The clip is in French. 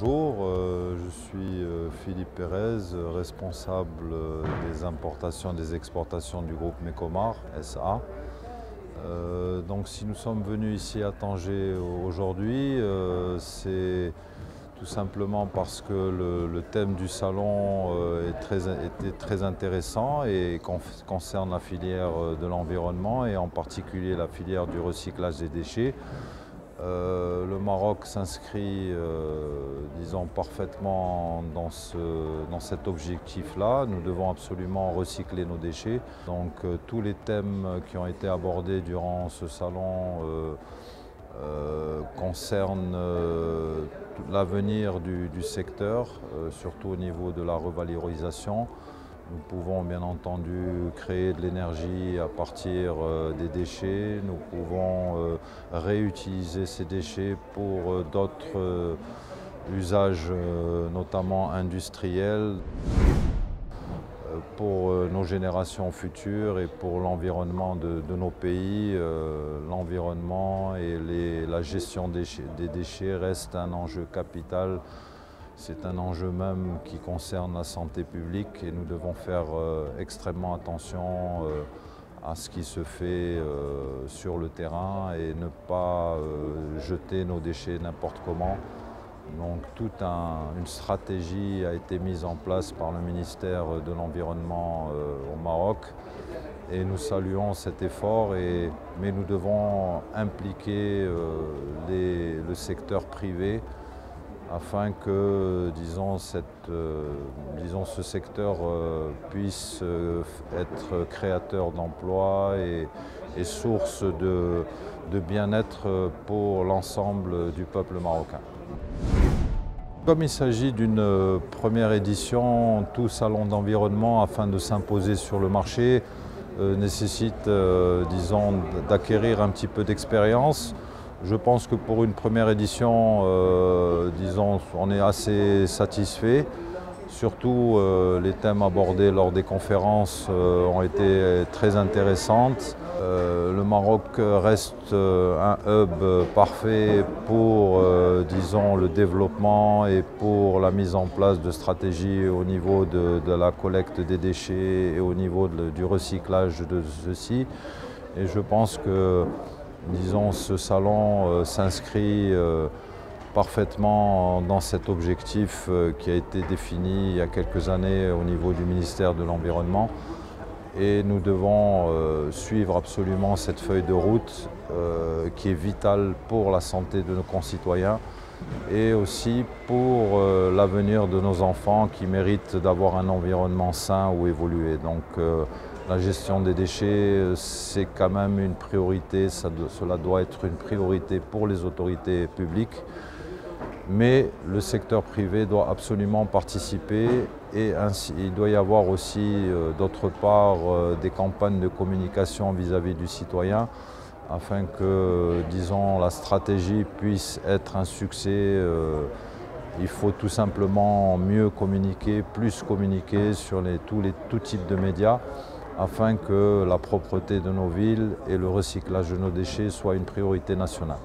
Bonjour, je suis Philippe Pérez, responsable des importations et des exportations du groupe Mecomar SA. Donc si nous sommes venus ici à Tanger aujourd'hui, c'est tout simplement parce que le thème du salon était très intéressant et concerne la filière de l'environnement et en particulier la filière du recyclage des déchets. Le Maroc s'inscrit, disons, parfaitement dans cet objectif-là. Nous devons absolument recycler nos déchets. Donc tous les thèmes qui ont été abordés durant ce salon concernent l'avenir du secteur, surtout au niveau de la revalorisation. Nous pouvons bien entendu créer de l'énergie à partir des déchets. Nous pouvons réutiliser ces déchets pour d'autres usages, notamment industriels, pour nos générations futures et pour l'environnement de nos pays. L'environnement et la gestion des déchets reste un enjeu capital. C'est un enjeu même qui concerne la santé publique et nous devons faire extrêmement attention à ce qui se fait sur le terrain et ne pas jeter nos déchets n'importe comment. Donc toute une stratégie a été mise en place par le ministère de l'Environnement au Maroc et nous saluons cet effort, mais nous devons impliquer le secteur privé afin que, disons, ce secteur puisse être créateur d'emplois et source de bien-être pour l'ensemble du peuple marocain. Comme il s'agit d'une première édition, tout salon d'environnement, afin de s'imposer sur le marché, nécessite, disons, d'acquérir un petit peu d'expérience. Je pense que pour une première édition, disons, on est assez satisfait. Surtout, les thèmes abordés lors des conférences ont été très intéressants. Le Maroc reste un hub parfait pour, disons, le développement et pour la mise en place de stratégies au niveau de la collecte des déchets et au niveau du recyclage de ceux-ci. Et je pense que, disons, ce salon s'inscrit parfaitement dans cet objectif qui a été défini il y a quelques années au niveau du ministère de l'Environnement. Et nous devons suivre absolument cette feuille de route qui est vitale pour la santé de nos concitoyens et aussi pour l'avenir de nos enfants qui méritent d'avoir un environnement sain où évoluer. Donc la gestion des déchets, c'est quand même une priorité, cela doit être une priorité pour les autorités publiques. Mais le secteur privé doit absolument participer et ainsi, il doit y avoir aussi d'autre part des campagnes de communication vis-à-vis du citoyen afin que, disons, la stratégie puisse être un succès. Il faut tout simplement mieux communiquer, plus communiquer sur tout type de médias afin que la propreté de nos villes et le recyclage de nos déchets soient une priorité nationale.